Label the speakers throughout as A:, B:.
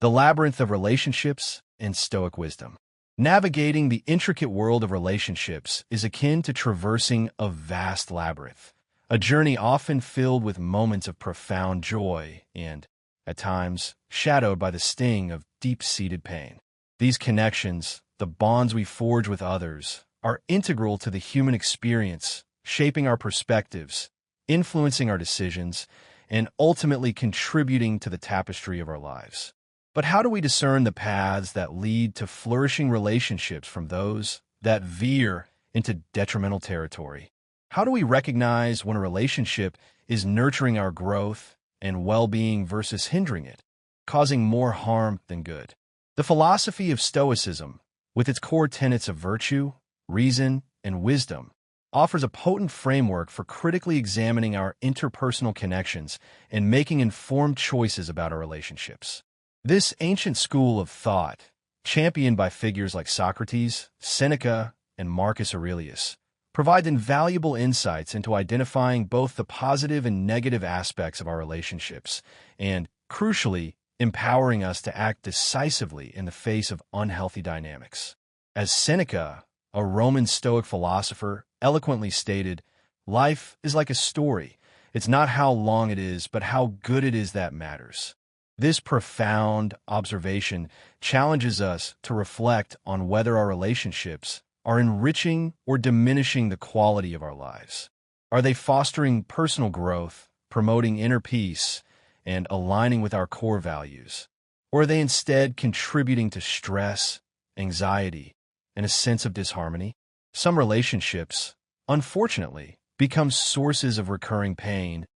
A: the labyrinth of relationships and Stoic wisdom. Navigating the intricate world of relationships is akin to traversing a vast labyrinth, a journey often filled with moments of profound joy and, at times, shadowed by the sting of deep-seated pain. These connections, the bonds we forge with others, are integral to the human experience, shaping our perspectives, influencing our decisions, and ultimately contributing to the tapestry of our lives. But how do we discern the paths that lead to flourishing relationships from those that veer into detrimental territory? How do we recognize when a relationship is nurturing our growth and well-being versus hindering it, causing more harm than good? The philosophy of Stoicism, with its core tenets of virtue, reason, and wisdom, offers a potent framework for critically examining our interpersonal connections and making informed choices about our relationships. This ancient school of thought, championed by figures like Socrates, Seneca, and Marcus Aurelius, provides invaluable insights into identifying both the positive and negative aspects of our relationships and, crucially, empowering us to act decisively in the face of unhealthy dynamics. As Seneca, a Roman Stoic philosopher, eloquently stated, "Life is like a story. It's not how long it is, but how good it is that matters." This profound observation challenges us to reflect on whether our relationships are enriching or diminishing the quality of our lives. Are they fostering personal growth, promoting inner peace, and aligning with our core values? Or are they instead contributing to stress, anxiety, and a sense of disharmony? Some relationships, unfortunately, become sources of recurring pain,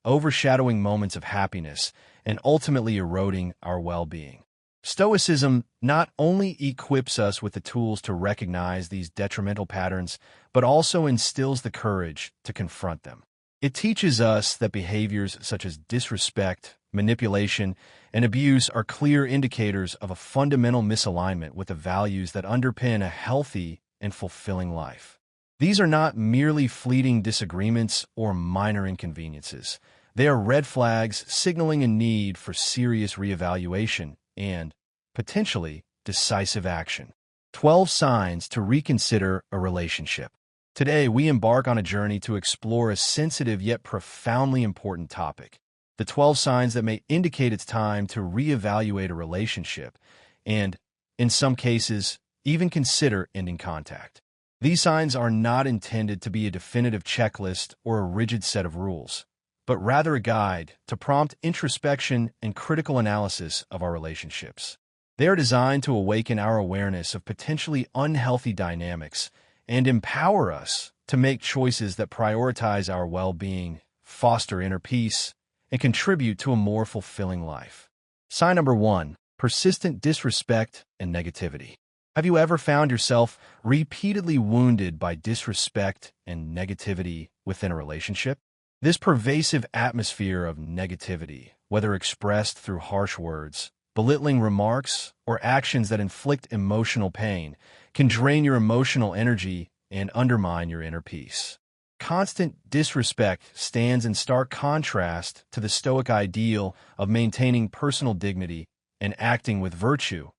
A: overshadowing moments of happiness and ultimately eroding our well-being. Stoicism not only equips us with the tools to recognize these detrimental patterns, but also instills the courage to confront them. It teaches us that behaviors such as disrespect, manipulation, and abuse are clear indicators of a fundamental misalignment with the values that underpin a healthy and fulfilling life. These are not merely fleeting disagreements or minor inconveniences. They are red flags signaling a need for serious reevaluation and, potentially, decisive action. 12 signs to reconsider a relationship. Today, we embark on a journey to explore a sensitive yet profoundly important topic: the 12 signs that may indicate it's time to reevaluate a relationship and, in some cases, even consider ending contact. These signs are not intended to be a definitive checklist or a rigid set of rules, but rather a guide to prompt introspection and critical analysis of our relationships. They are designed to awaken our awareness of potentially unhealthy dynamics and empower us to make choices that prioritize our well-being, foster inner peace, and contribute to a more fulfilling life. Sign number 1: persistent disrespect and negativity. Have you ever found yourself repeatedly wounded by disrespect and negativity within a relationship? This pervasive atmosphere of negativity, whether expressed through harsh words, belittling remarks, or actions that inflict emotional pain, can drain your emotional energy and undermine your inner peace. Constant disrespect stands in stark contrast to the Stoic ideal of maintaining personal dignity and acting with virtue,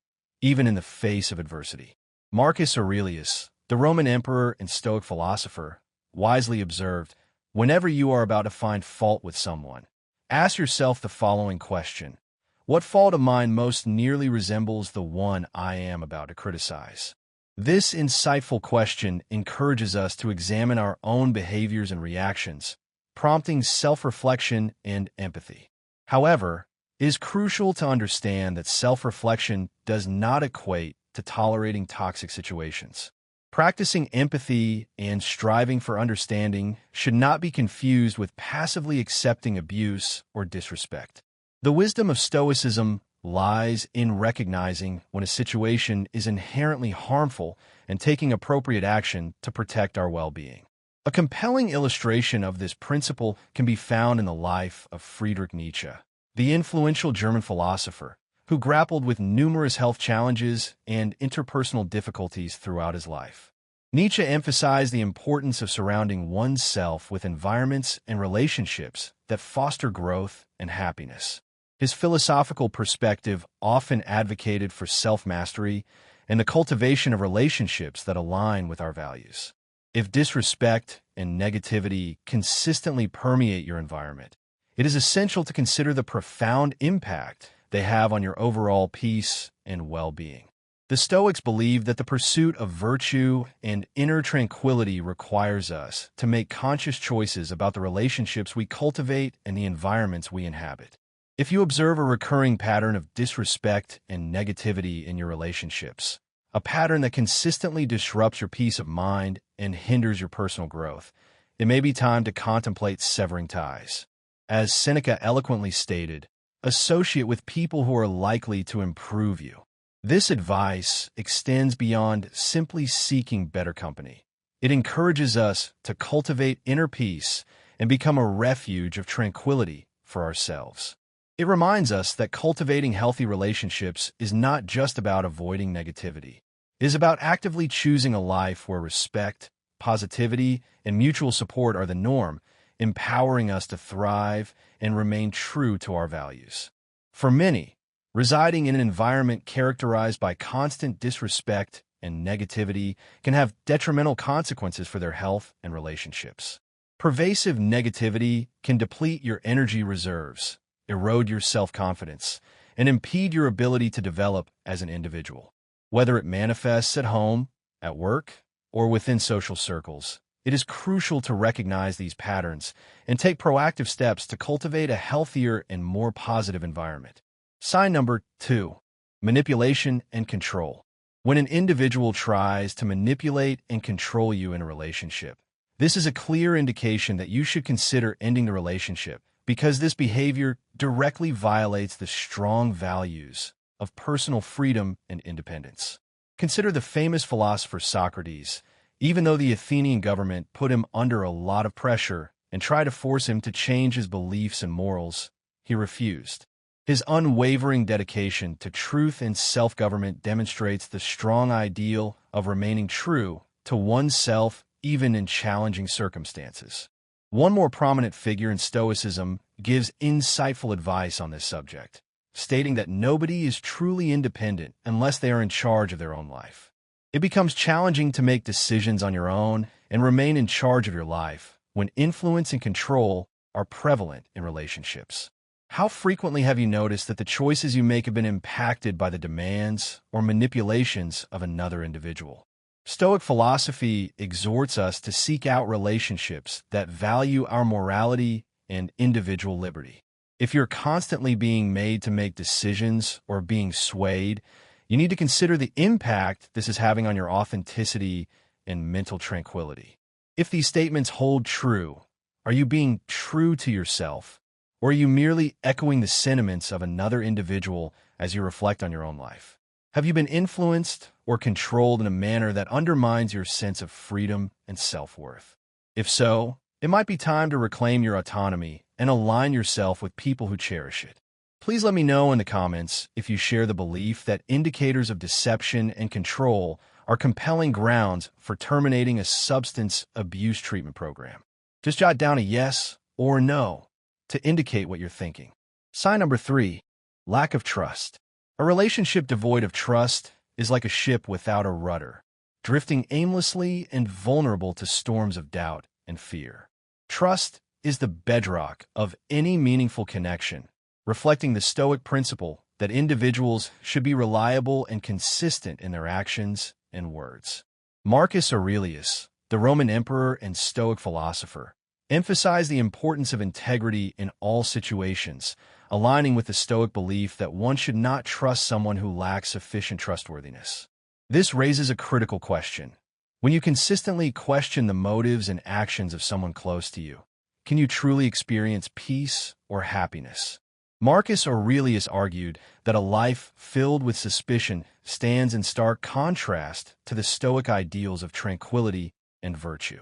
A: even in the face of adversity. Marcus Aurelius, the Roman emperor and Stoic philosopher, wisely observed, "Whenever you are about to find fault with someone, ask yourself the following question: what fault of mine most nearly resembles the one I am about to criticize?" This insightful question encourages us to examine our own behaviors and reactions, prompting self-reflection and empathy. However, it is crucial to understand that self-reflection does not equate to tolerating toxic situations. Practicing empathy and striving for understanding should not be confused with passively accepting abuse or disrespect. The wisdom of Stoicism lies in recognizing when a situation is inherently harmful and taking appropriate action to protect our well-being. A compelling illustration of this principle can be found in the life of Friedrich Nietzsche, the influential German philosopher who grappled with numerous health challenges and interpersonal difficulties throughout his life. Nietzsche emphasized the importance of surrounding oneself with environments and relationships that foster growth and happiness. His philosophical perspective often advocated for self-mastery and the cultivation of relationships that align with our values. If disrespect and negativity consistently permeate your environment, it is essential to consider the profound impact they have on your overall peace and well-being. The Stoics believe that the pursuit of virtue and inner tranquility requires us to make conscious choices about the relationships we cultivate and the environments we inhabit. If you observe a recurring pattern of disrespect and negativity in your relationships, a pattern that consistently disrupts your peace of mind and hinders your personal growth, it may be time to contemplate severing ties. As Seneca eloquently stated, associate with people who are likely to improve you. This advice extends beyond simply seeking better company. It encourages us to cultivate inner peace and become a refuge of tranquility for ourselves. It reminds us that cultivating healthy relationships is not just about avoiding negativity. It is about actively choosing a life where respect, positivity, and mutual support are the norm, empowering us to thrive and remain true to our values. For many, residing in an environment characterized by constant disrespect and negativity can have detrimental consequences for their health and relationships. Pervasive negativity can deplete your energy reserves, erode your self-confidence, and impede your ability to develop as an individual. Whether it manifests at home, at work, or within social circles, it is crucial to recognize these patterns and take proactive steps to cultivate a healthier and more positive environment. Sign number 2, manipulation and control. When an individual tries to manipulate and control you in a relationship, this is a clear indication that you should consider ending the relationship because this behavior directly violates the strong values of personal freedom and independence. Consider the famous philosopher Socrates. Even though the Athenian government put him under a lot of pressure and tried to force him to change his beliefs and morals, he refused. His unwavering dedication to truth and self-government demonstrates the strong ideal of remaining true to oneself even in challenging circumstances. One more prominent figure in Stoicism gives insightful advice on this subject, stating that nobody is truly independent unless they are in charge of their own life. It becomes challenging to make decisions on your own and remain in charge of your life when influence and control are prevalent in relationships. How frequently have you noticed that the choices you make have been impacted by the demands or manipulations of another individual? Stoic philosophy exhorts us to seek out relationships that value our morality and individual liberty. If you're constantly being made to make decisions or being swayed, you need to consider the impact this is having on your authenticity and mental tranquility. If these statements hold true, are you being true to yourself? Or are you merely echoing the sentiments of another individual as you reflect on your own life? Have you been influenced or controlled in a manner that undermines your sense of freedom and self-worth? If so, it might be time to reclaim your autonomy and align yourself with people who cherish it. Please let me know in the comments if you share the belief that indicators of deception and control are compelling grounds for terminating a substance abuse treatment program. Just jot down a yes or no to indicate what you're thinking. Sign number 3, lack of trust. A relationship devoid of trust is like a ship without a rudder, drifting aimlessly and vulnerable to storms of doubt and fear. Trust is the bedrock of any meaningful connection, reflecting the Stoic principle that individuals should be reliable and consistent in their actions and words. Marcus Aurelius, the Roman emperor and Stoic philosopher, emphasized the importance of integrity in all situations, aligning with the Stoic belief that one should not trust someone who lacks sufficient trustworthiness. This raises a critical question. When you consistently question the motives and actions of someone close to you, can you truly experience peace or happiness? Marcus Aurelius argued that a life filled with suspicion stands in stark contrast to the Stoic ideals of tranquility and virtue.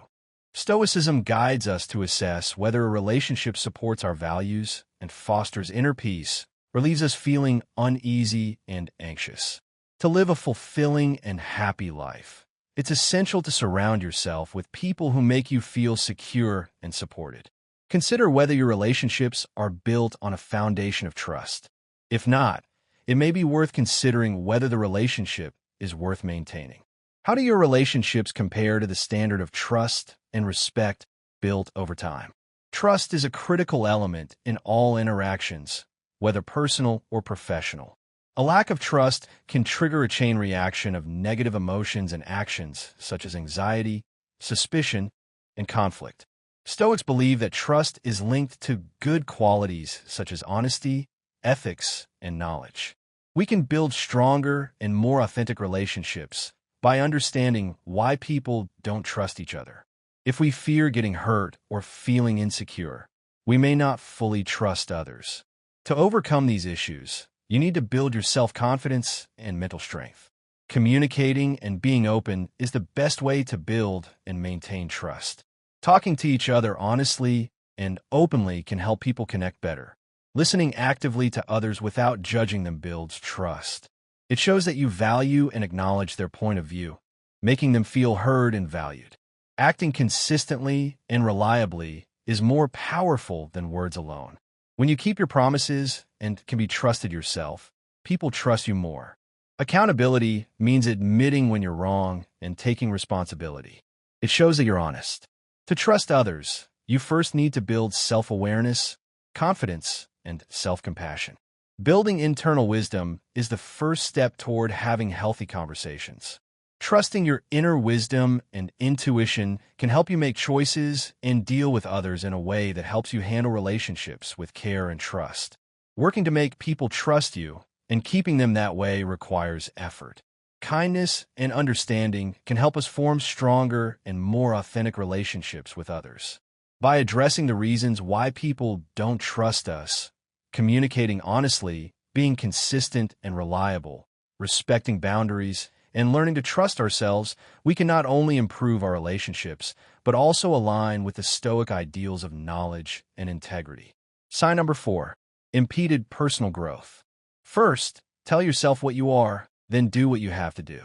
A: Stoicism guides us to assess whether a relationship supports our values and fosters inner peace or leaves us feeling uneasy and anxious. To live a fulfilling and happy life, it's essential to surround yourself with people who make you feel secure and supported. Consider whether your relationships are built on a foundation of trust. If not, it may be worth considering whether the relationship is worth maintaining. How do your relationships compare to the standard of trust and respect built over time? Trust is a critical element in all interactions, whether personal or professional. A lack of trust can trigger a chain reaction of negative emotions and actions such as anxiety, suspicion, and conflict. Stoics believe that trust is linked to good qualities such as honesty, ethics, and knowledge. We can build stronger and more authentic relationships by understanding why people don't trust each other. If we fear getting hurt or feeling insecure, we may not fully trust others. To overcome these issues, you need to build your self-confidence and mental strength. Communicating and being open is the best way to build and maintain trust. Talking to each other honestly and openly can help people connect better. Listening actively to others without judging them builds trust. It shows that you value and acknowledge their point of view, making them feel heard and valued. Acting consistently and reliably is more powerful than words alone. When you keep your promises and can be trusted yourself, people trust you more. Accountability means admitting when you're wrong and taking responsibility. It shows that you're honest. To trust others, you first need to build self-awareness, confidence, and self-compassion. Building internal wisdom is the first step toward having healthy conversations. Trusting your inner wisdom and intuition can help you make choices and deal with others in a way that helps you handle relationships with care and trust. Working to make people trust you and keeping them that way requires effort. Kindness and understanding can help us form stronger and more authentic relationships with others. By addressing the reasons why people don't trust us, communicating honestly, being consistent and reliable, respecting boundaries, and learning to trust ourselves, we can not only improve our relationships, but also align with the Stoic ideals of knowledge and integrity. Sign number 4, impeded personal growth. First, tell yourself what you are, then do what you have to do.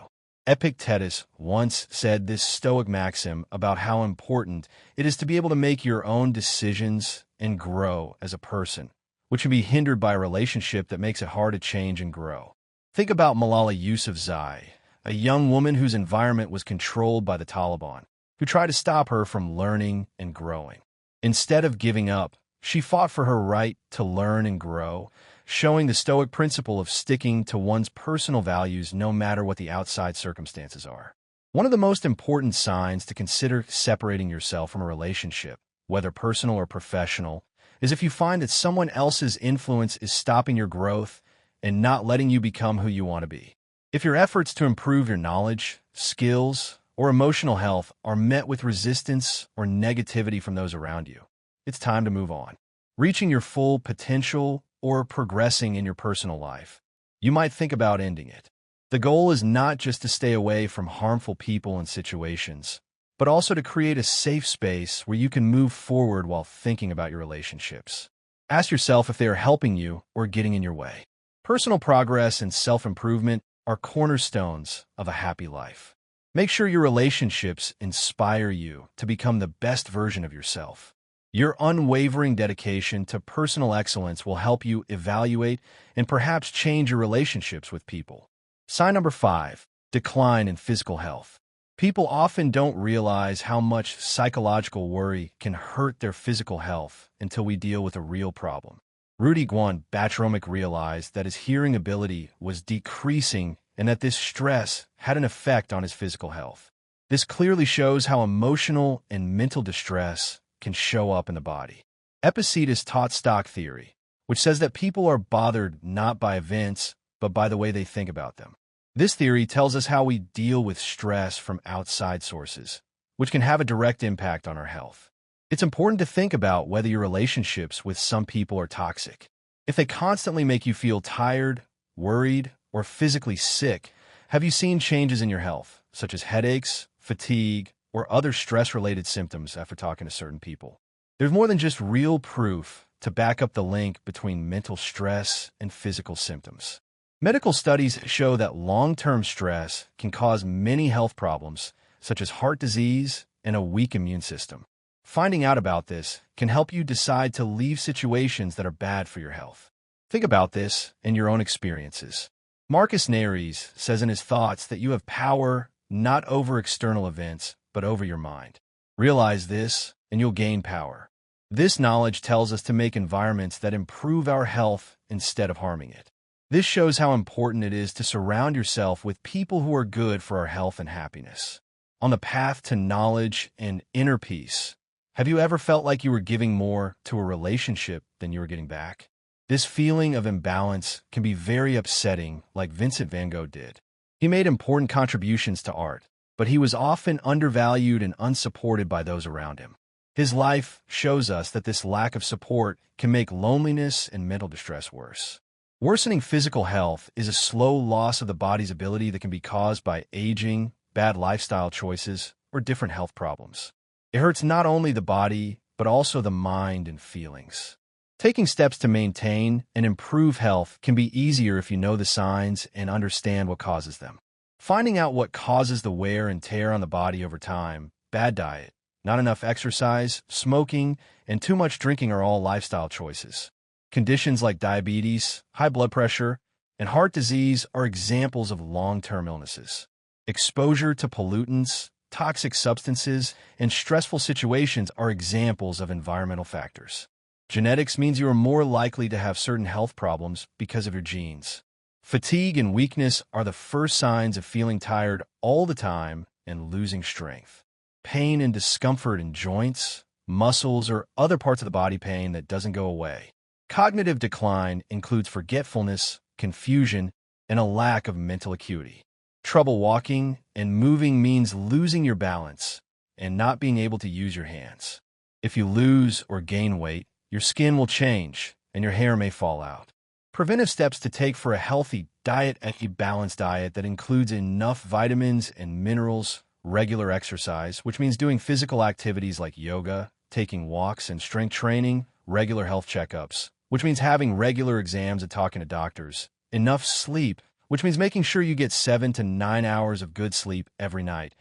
A: Epictetus once said this Stoic maxim about how important it is to be able to make your own decisions and grow as a person, which can be hindered by a relationship that makes it hard to change and grow. Think about Malala Yousafzai, a young woman whose environment was controlled by the Taliban, who tried to stop her from learning and growing. Instead of giving up, she fought for her right to learn and grow, showing the Stoic principle of sticking to one's personal values no matter what the outside circumstances are. One of the most important signs to consider separating yourself from a relationship, whether personal or professional, is if you find that someone else's influence is stopping your growth and not letting you become who you want to be. If your efforts to improve your knowledge, skills, or emotional health are met with resistance or negativity from those around you, it's time to move on. Reaching your full potential or progressing in your personal life, you might think about ending it. The goal is not just to stay away from harmful people and situations, but also to create a safe space where you can move forward while thinking about your relationships. Ask yourself if they are helping you or getting in your way. Personal progress and self-improvement are cornerstones of a happy life. Make sure your relationships inspire you to become the best version of yourself. Your unwavering dedication to personal excellence will help you evaluate and perhaps change your relationships with people. Sign number 5, decline in physical health. People often don't realize how much psychological worry can hurt their physical health until we deal with a real problem. Rudy Guan Batromic realized that his hearing ability was decreasing and that this stress had an effect on his physical health. This clearly shows how emotional and mental distress can show up in the body. Epictetus taught stock theory, which says that people are bothered not by events, but by the way they think about them. This theory tells us how we deal with stress from outside sources, which can have a direct impact on our health. It's important to think about whether your relationships with some people are toxic. If they constantly make you feel tired, worried, or physically sick, have you seen changes in your health, such as headaches, fatigue, or other stress-related symptoms after talking to certain people? There's more than just real proof to back up the link between mental stress and physical symptoms. Medical studies show that long-term stress can cause many health problems, such as heart disease and a weak immune system. Finding out about this can help you decide to leave situations that are bad for your health. Think about this in your own experiences. Marcus Aurelius says in his thoughts that you have power not over external events, but over your mind. Realize this, and you'll gain power. This knowledge tells us to make environments that improve our health instead of harming it. This shows how important it is to surround yourself with people who are good for our health and happiness. On the path to knowledge and inner peace, have you ever felt like you were giving more to a relationship than you were getting back? This feeling of imbalance can be very upsetting, like Vincent van Gogh did. He made important contributions to art, but he was often undervalued and unsupported by those around him. His life shows us that this lack of support can make loneliness and mental distress worse. Worsening physical health is a slow loss of the body's ability that can be caused by aging, bad lifestyle choices, or different health problems. It hurts not only the body, but also the mind and feelings. Taking steps to maintain and improve health can be easier if you know the signs and understand what causes them. Finding out what causes the wear and tear on the body over time, bad diet, not enough exercise, smoking, and too much drinking are all lifestyle choices. Conditions like diabetes, high blood pressure, and heart disease are examples of long-term illnesses. Exposure to pollutants, toxic substances, and stressful situations are examples of environmental factors. Genetics means you are more likely to have certain health problems because of your genes. Fatigue and weakness are the first signs of feeling tired all the time and losing strength. Pain and discomfort in joints, muscles, or other parts of the body pain that doesn't go away. Cognitive decline includes forgetfulness, confusion, and a lack of mental acuity. Trouble walking and moving means losing your balance and not being able to use your hands. If you lose or gain weight, your skin will change and your hair may fall out. Preventive steps to take for a healthy diet: a balanced diet that includes enough vitamins and minerals, regular exercise, which means doing physical activities like yoga, taking walks and strength training, regular health checkups, which means having regular exams and talking to doctors, enough sleep, which means making sure you get 7 to 9 hours of good sleep every night,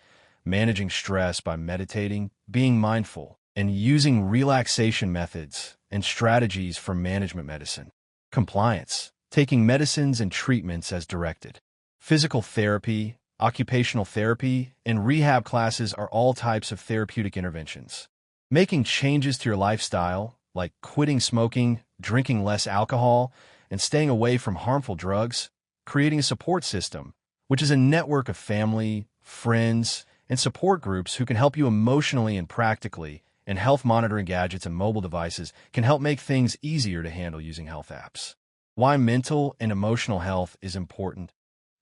A: managing stress by meditating, being mindful, and using relaxation methods and strategies for management medicine. Compliance, taking medicines and treatments as directed. Physical therapy, occupational therapy, and rehab classes are all types of therapeutic interventions. Making changes to your lifestyle, like quitting smoking, drinking less alcohol, and staying away from harmful drugs. Creating a support system, which is a network of family, friends, and support groups who can help you emotionally and practically, and health monitoring gadgets and mobile devices can help make things easier to handle using health apps. Why mental and emotional health is important.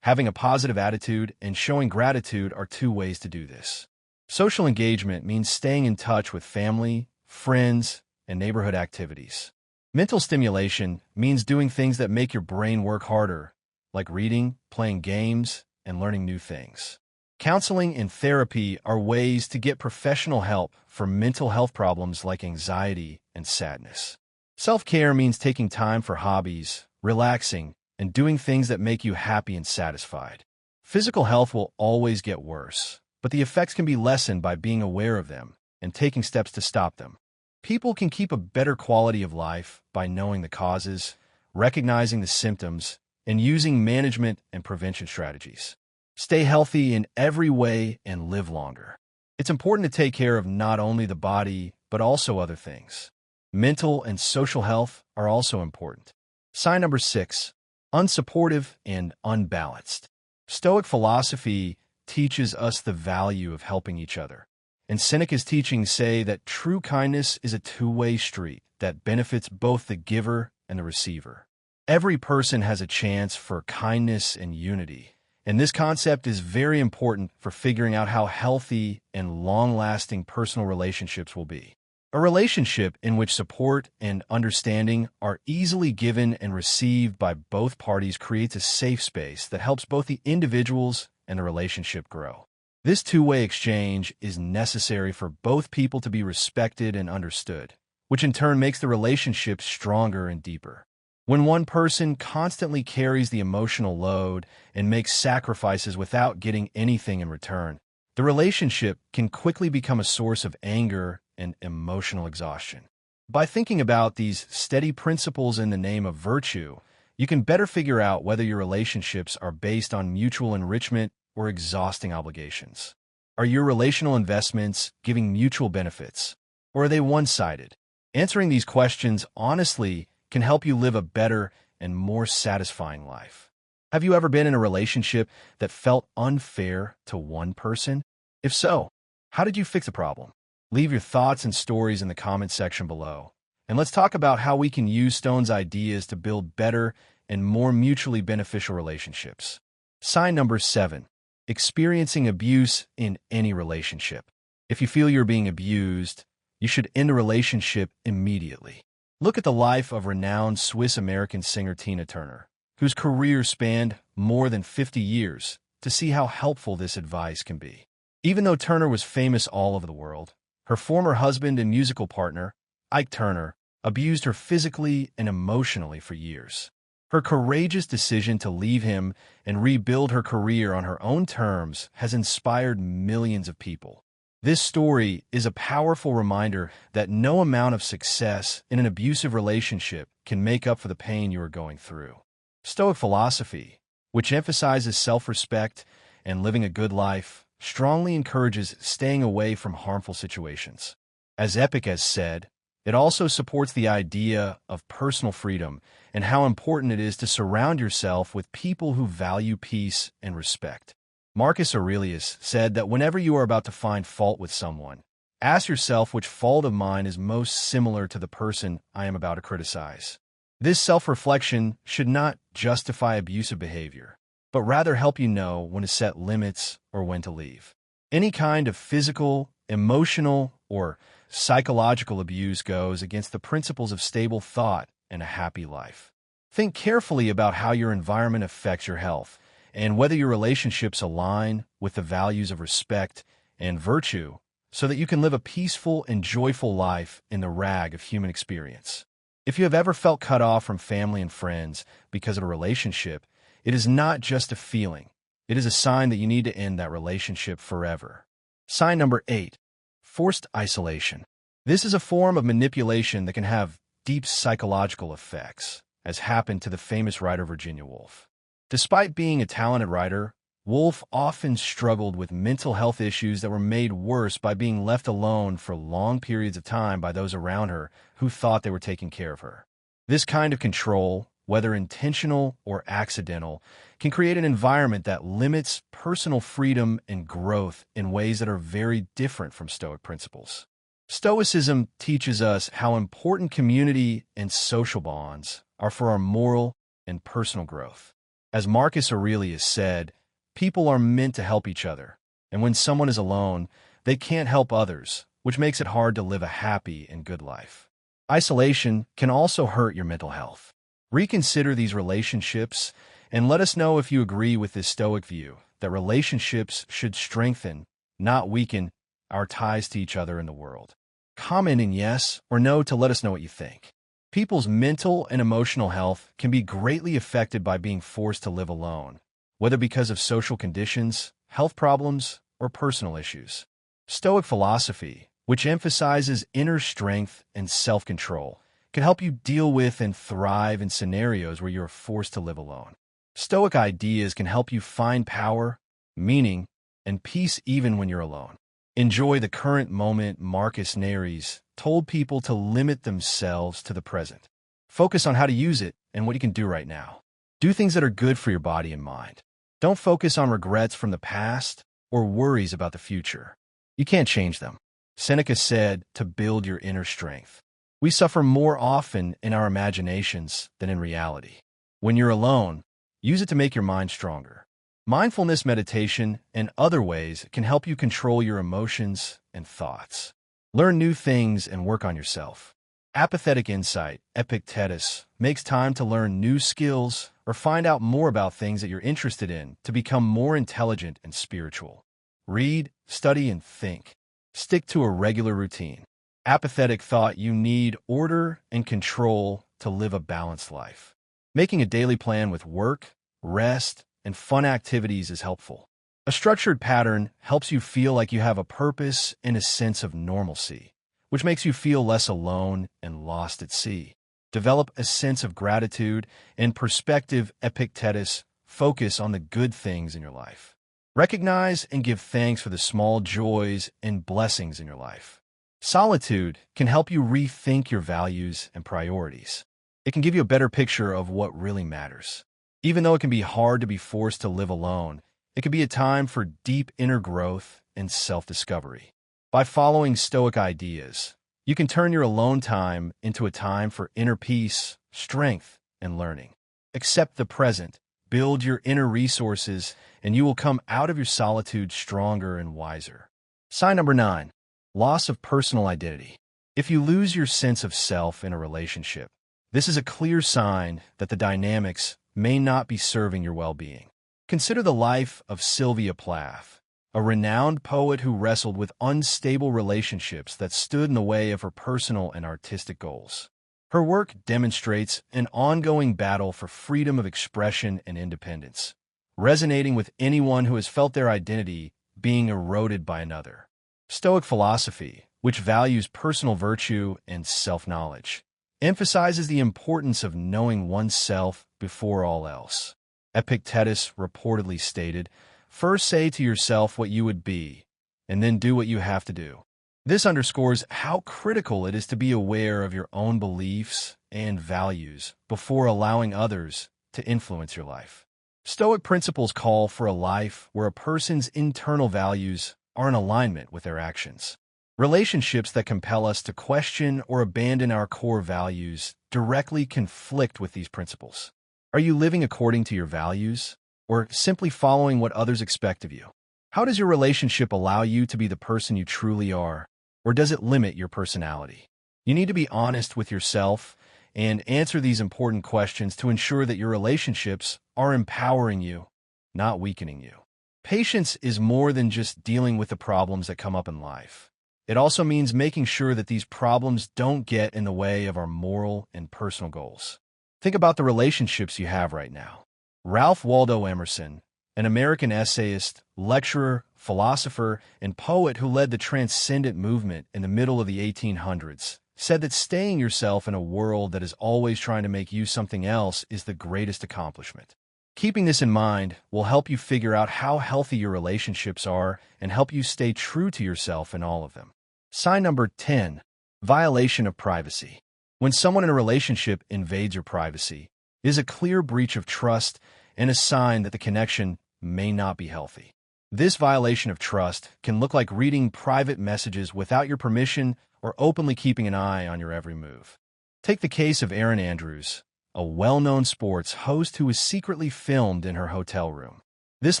A: Having a positive attitude and showing gratitude are two ways to do this. Social engagement means staying in touch with family, friends, and neighborhood activities. Mental stimulation means doing things that make your brain work harder, like reading, playing games, and learning new things. Counseling and therapy are ways to get professional help for mental health problems like anxiety and sadness. Self-care means taking time for hobbies, relaxing, and doing things that make you happy and satisfied. Physical health will always get worse, but the effects can be lessened by being aware of them and taking steps to stop them. People can keep a better quality of life by knowing the causes, recognizing the symptoms, and using management and prevention strategies. Stay healthy in every way and live longer. It's important to take care of not only the body, but also other things. Mental and social health are also important. Sign number 6, unsupportive and unbalanced. Stoic philosophy teaches us the value of helping each other. And Seneca's teachings say that true kindness is a two-way street that benefits both the giver and the receiver. Every person has a chance for kindness and unity, and this concept is very important for figuring out how healthy and long-lasting personal relationships will be. A relationship in which support and understanding are easily given and received by both parties creates a safe space that helps both the individuals and the relationship grow. This two-way exchange is necessary for both people to be respected and understood, which in turn makes the relationship stronger and deeper. When one person constantly carries the emotional load and makes sacrifices without getting anything in return, the relationship can quickly become a source of anger and emotional exhaustion. By thinking about these steady principles in the name of virtue, you can better figure out whether your relationships are based on mutual enrichment or exhausting obligations. Are your relational investments giving mutual benefits, or are they one-sided? Answering these questions honestly can help you live a better and more satisfying life. Have you ever been in a relationship that felt unfair to one person? If so, how did you fix the problem? Leave your thoughts and stories in the comment section below, and let's talk about how we can use Stone's ideas to build better and more mutually beneficial relationships. Sign number 7. Experiencing abuse in any relationship. If you feel you're being abused, you should end a relationship immediately. Look at the life of renowned Swiss-American singer Tina Turner, whose career spanned more than 50 years, to see how helpful this advice can be. Even though Turner was famous all over the world, her former husband and musical partner, Ike Turner, abused her physically and emotionally for years. Her courageous decision to leave him and rebuild her career on her own terms has inspired millions of people. This story is a powerful reminder that no amount of success in an abusive relationship can make up for the pain you are going through. Stoic philosophy, which emphasizes self-respect and living a good life, strongly encourages staying away from harmful situations. As Epic has said, it also supports the idea of personal freedom and how important it is to surround yourself with people who value peace and respect. Marcus Aurelius said that whenever you are about to find fault with someone, ask yourself which fault of mine is most similar to the person I am about to criticize. This self-reflection should not justify abusive behavior, but rather help you know when to set limits or when to leave. Any kind of physical, emotional, or psychological abuse goes against the principles of stable thought and a happy life. Think carefully about how your environment affects your health and whether your relationships align with the values of respect and virtue so that you can live a peaceful and joyful life in the rag of human experience. If you have ever felt cut off from family and friends because of a relationship, it is not just a feeling. It is a sign that you need to end that relationship forever. Sign number 8. Forced isolation. This is a form of manipulation that can have deep psychological effects, as happened to the famous writer Virginia Woolf. Despite being a talented writer, Woolf often struggled with mental health issues that were made worse by being left alone for long periods of time by those around her who thought they were taking care of her. This kind of control, whether intentional or accidental, can create an environment that limits personal freedom and growth in ways that are very different from Stoic principles. Stoicism teaches us how important community and social bonds are for our moral and personal growth. As Marcus Aurelius said, people are meant to help each other, and when someone is alone, they can't help others, which makes it hard to live a happy and good life. Isolation can also hurt your mental health. Reconsider these relationships and let us know if you agree with this Stoic view that relationships should strengthen, not weaken, our ties to each other in the world. Comment in yes or no to let us know what you think. People's mental and emotional health can be greatly affected by being forced to live alone, whether because of social conditions, health problems, or personal issues. Stoic philosophy, which emphasizes inner strength and self-control, can help you deal with and thrive in scenarios where you're forced to live alone. Stoic ideas can help you find power, meaning, and peace even when you're alone. Enjoy the current moment. Marcus Aurelius told people to limit themselves to the present. Focus on how to use it and what you can do right now. Do things that are good for your body and mind. Don't focus on regrets from the past or worries about the future. You can't change them. Seneca said to build your inner strength. We suffer more often in our imaginations than in reality. When you're alone, use it to make your mind stronger. Mindfulness meditation and other ways can help you control your emotions and thoughts. Learn new things and work on yourself. Apathetic insight, Epictetus, makes time to learn new skills or find out more about things that you're interested in to become more intelligent and spiritual. Read, study, and think. Stick to a regular routine. Apathetic thought you need order and control to live a balanced life. Making a daily plan with work, rest, and fun activities is helpful. A structured pattern helps you feel like you have a purpose and a sense of normalcy, which makes you feel less alone and lost at sea. Develop a sense of gratitude and perspective. Epictetus, focus on the good things in your life. Recognize and give thanks for the small joys and blessings in your life. Solitude can help you rethink your values and priorities. It can give you a better picture of what really matters. Even though it can be hard to be forced to live alone, it can be a time for deep inner growth and self-discovery. By following Stoic ideas, you can turn your alone time into a time for inner peace, strength, and learning. Accept the present, build your inner resources, and you will come out of your solitude stronger and wiser. Sign number 9, loss of personal identity. If you lose your sense of self in a relationship, this is a clear sign that the dynamics may not be serving your well-being. Consider the life of Sylvia Plath, a renowned poet who wrestled with unstable relationships that stood in the way of her personal and artistic goals. Her work demonstrates an ongoing battle for freedom of expression and independence, resonating with anyone who has felt their identity being eroded by another. Stoic philosophy, which values personal virtue and self-knowledge, emphasizes the importance of knowing oneself before all else. Epictetus reportedly stated, "First say to yourself what you would be, and then do what you have to do." This underscores how critical it is to be aware of your own beliefs and values before allowing others to influence your life. Stoic principles call for a life where a person's internal values are in alignment with their actions. Relationships that compel us to question or abandon our core values directly conflict with these principles. Are you living according to your values, or simply following what others expect of you? How does your relationship allow you to be the person you truly are, or does it limit your personality? You need to be honest with yourself and answer these important questions to ensure that your relationships are empowering you, not weakening you. Patience is more than just dealing with the problems that come up in life. It also means making sure that these problems don't get in the way of our moral and personal goals. Think about the relationships you have right now. Ralph Waldo Emerson, an American essayist, lecturer, philosopher, and poet who led the transcendent movement in the middle of the 1800s, said that staying yourself in a world that is always trying to make you something else is the greatest accomplishment. Keeping this in mind will help you figure out how healthy your relationships are and help you stay true to yourself in all of them. Sign number 10, violation of privacy. When someone in a relationship invades your privacy, it is a clear breach of trust and a sign that the connection may not be healthy. This violation of trust can look like reading private messages without your permission or openly keeping an eye on your every move. Take the case of Erin Andrews, a well-known sports host who was secretly filmed in her hotel room. This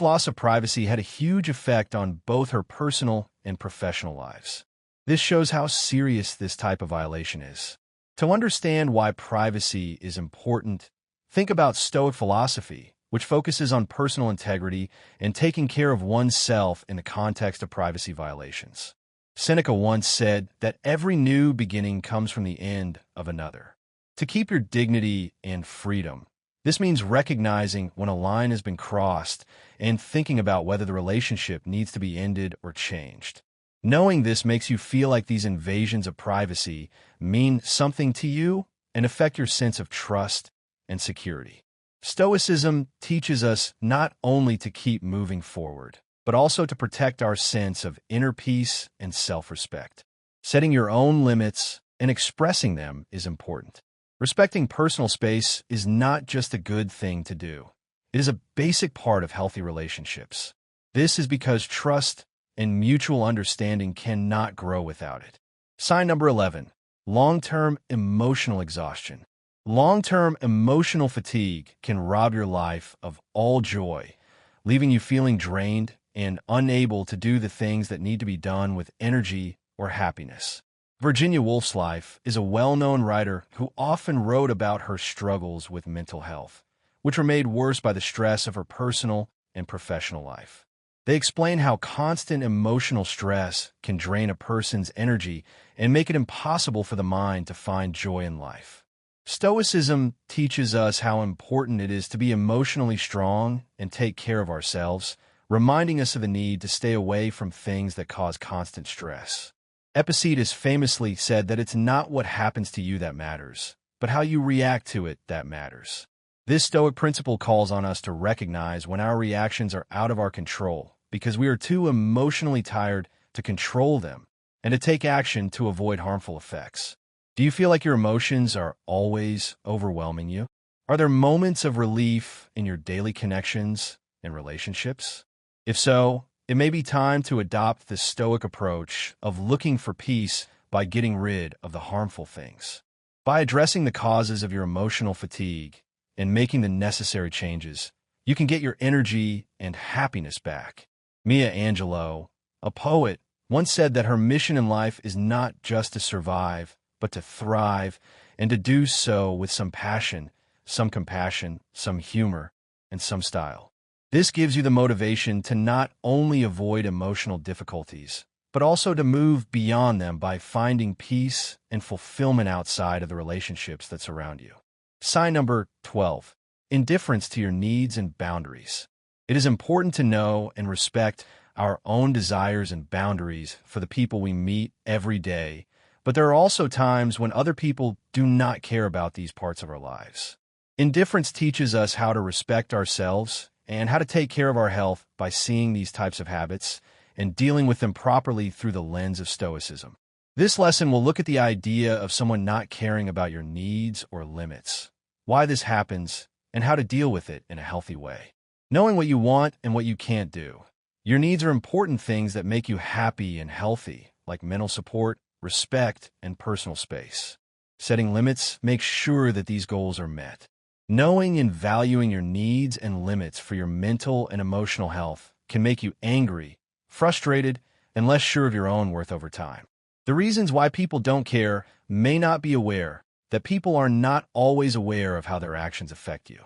A: loss of privacy had a huge effect on both her personal and professional lives. This shows how serious this type of violation is. To understand why privacy is important, think about Stoic philosophy, which focuses on personal integrity and taking care of oneself in the context of privacy violations. Seneca once said that every new beginning comes from the end of another. To keep your dignity and freedom, this means recognizing when a line has been crossed and thinking about whether the relationship needs to be ended or changed. Knowing this makes you feel like these invasions of privacy mean something to you and affect your sense of trust and security. Stoicism teaches us not only to keep moving forward, but also to protect our sense of inner peace and self-respect. Setting your own limits and expressing them is important. Respecting personal space is not just a good thing to do. It is a basic part of healthy relationships. This is because trust and mutual understanding cannot grow without it. Sign number 11, long-term emotional exhaustion. Long-term emotional fatigue can rob your life of all joy, leaving you feeling drained and unable to do the things that need to be done with energy or happiness. Virginia Woolf's life is a well-known writer who often wrote about her struggles with mental health, which were made worse by the stress of her personal and professional life. They explain how constant emotional stress can drain a person's energy and make it impossible for the mind to find joy in life. Stoicism teaches us how important it is to be emotionally strong and take care of ourselves, reminding us of the need to stay away from things that cause constant stress. Epictetus famously said that it's not what happens to you that matters, but how you react to it that matters. This Stoic principle calls on us to recognize when our reactions are out of our control because we are too emotionally tired to control them and to take action to avoid harmful effects. Do you feel like your emotions are always overwhelming you? Are there moments of relief in your daily connections and relationships? If so, it may be time to adopt the Stoic approach of looking for peace by getting rid of the harmful things. By addressing the causes of your emotional fatigue and making the necessary changes, you can get your energy and happiness back. Maya Angelou, a poet, once said that her mission in life is not just to survive, but to thrive, and to do so with some passion, some compassion, some humor, and some style. This gives you the motivation to not only avoid emotional difficulties, but also to move beyond them by finding peace and fulfillment outside of the relationships that surround you. Sign number 12. Indifference to your needs and boundaries. It is important to know and respect our own desires and boundaries for the people we meet every day, but there are also times when other people do not care about these parts of our lives. Indifference teaches us how to respect ourselves and how to take care of our health by seeing these types of habits and dealing with them properly through the lens of Stoicism. This lesson will look at the idea of someone not caring about your needs or limits, why this happens, and how to deal with it in a healthy way. Knowing what you want and what you can't do. Your needs are important things that make you happy and healthy, like mental support, respect, and personal space. Setting limits makes sure that these goals are met. Knowing and valuing your needs and limits for your mental and emotional health can make you angry, frustrated, and less sure of your own worth over time. The reasons why people don't care may not be aware that people are not always aware of how their actions affect you.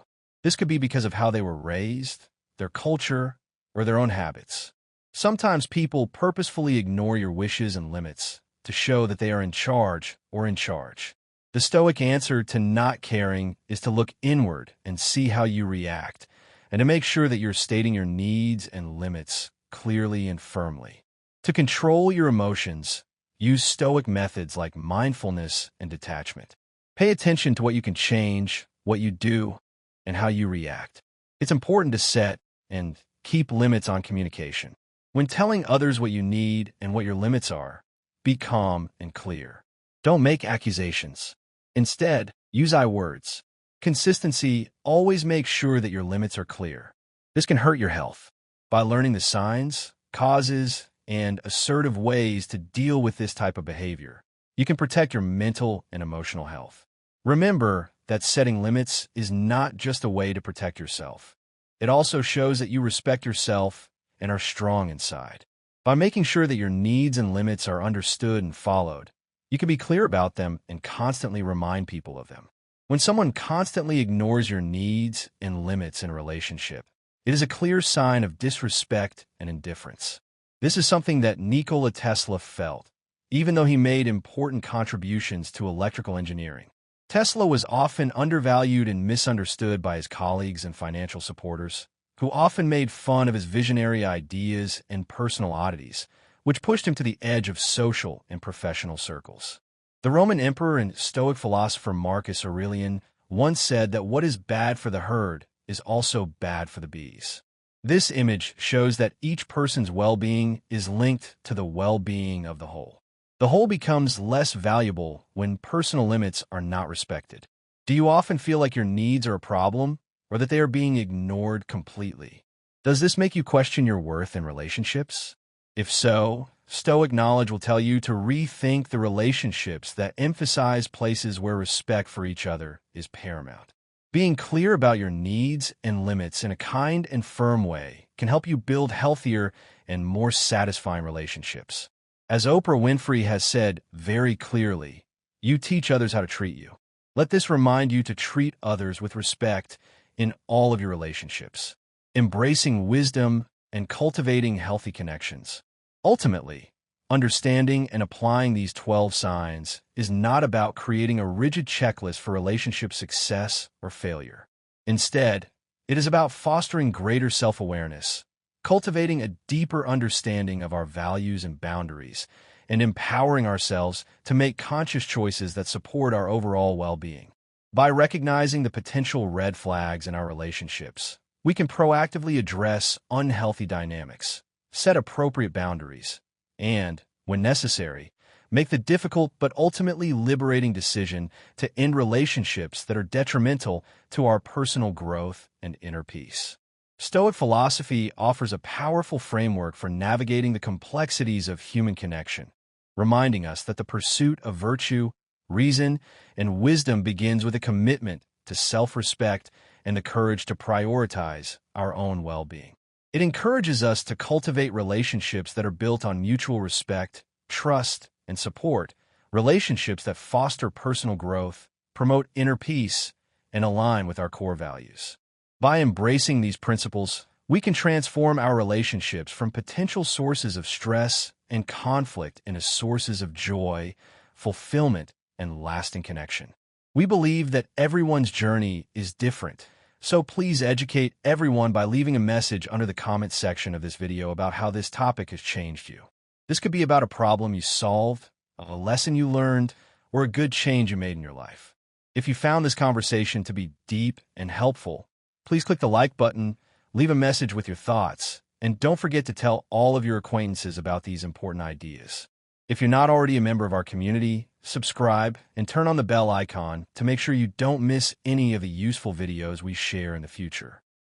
A: This could be because of how they were raised, their culture, or their own habits. Sometimes people purposefully ignore your wishes and limits to show that they are in charge or in charge. The Stoic answer to not caring is to look inward and see how you react, and to make sure that you're stating your needs and limits clearly and firmly. To control your emotions, use Stoic methods like mindfulness and detachment. Pay attention to what you can change, what you do, and how you react. It's important to set and keep limits on communication. When telling others what you need and what your limits are, be calm and clear. Don't make accusations. Instead, use I words. Consistency always makes sure that your limits are clear. This can hurt your health. By learning the signs, causes, and assertive ways to deal with this type of behavior, you can protect your mental and emotional health. Remember that setting limits is not just a way to protect yourself. It also shows that you respect yourself and are strong inside. By making sure that your needs and limits are understood and followed, you can be clear about them and constantly remind people of them. When someone constantly ignores your needs and limits in a relationship, it is a clear sign of disrespect and indifference. This is something that Nikola Tesla felt, even though he made important contributions to electrical engineering. Tesla was often undervalued and misunderstood by his colleagues and financial supporters, who often made fun of his visionary ideas and personal oddities, which pushed him to the edge of social and professional circles. The Roman emperor and Stoic philosopher Marcus Aurelian once said that what is bad for the herd is also bad for the bees. This image shows that each person's well-being is linked to the well-being of the whole. The whole becomes less valuable when personal limits are not respected. Do you often feel like your needs are a problem, or that they are being ignored completely? Does this make you question your worth in relationships? If so, Stoic knowledge will tell you to rethink the relationships that emphasize places where respect for each other is paramount. Being clear about your needs and limits in a kind and firm way can help you build healthier and more satisfying relationships. As Oprah Winfrey has said very clearly, you teach others how to treat you. Let this remind you to treat others with respect in all of your relationships, embracing wisdom and cultivating healthy connections. Ultimately, understanding and applying these 12 signs is not about creating a rigid checklist for relationship success or failure. Instead, it is about fostering greater self-awareness, cultivating a deeper understanding of our values and boundaries, and empowering ourselves to make conscious choices that support our overall well-being. By recognizing the potential red flags in our relationships, we can proactively address unhealthy dynamics, set appropriate boundaries, and, when necessary, make the difficult but ultimately liberating decision to end relationships that are detrimental to our personal growth and inner peace. Stoic philosophy offers a powerful framework for navigating the complexities of human connection, reminding us that the pursuit of virtue, reason, and wisdom begins with a commitment to self-respect and the courage to prioritize our own well-being. It encourages us to cultivate relationships that are built on mutual respect, trust, and support, relationships that foster personal growth, promote inner peace, and align with our core values. By embracing these principles, we can transform our relationships from potential sources of stress and conflict into sources of joy, fulfillment, and lasting connection. We believe that everyone's journey is different, so please educate everyone by leaving a message under the comment section of this video about how this topic has changed you. This could be about a problem you solved, a lesson you learned, or a good change you made in your life. If you found this conversation to be deep and helpful, please click the like button, leave a message with your thoughts, and don't forget to tell all of your acquaintances about these important ideas. If you're not already a member of our community, subscribe and turn on the bell icon to make sure you don't miss any of the useful videos we share in the future.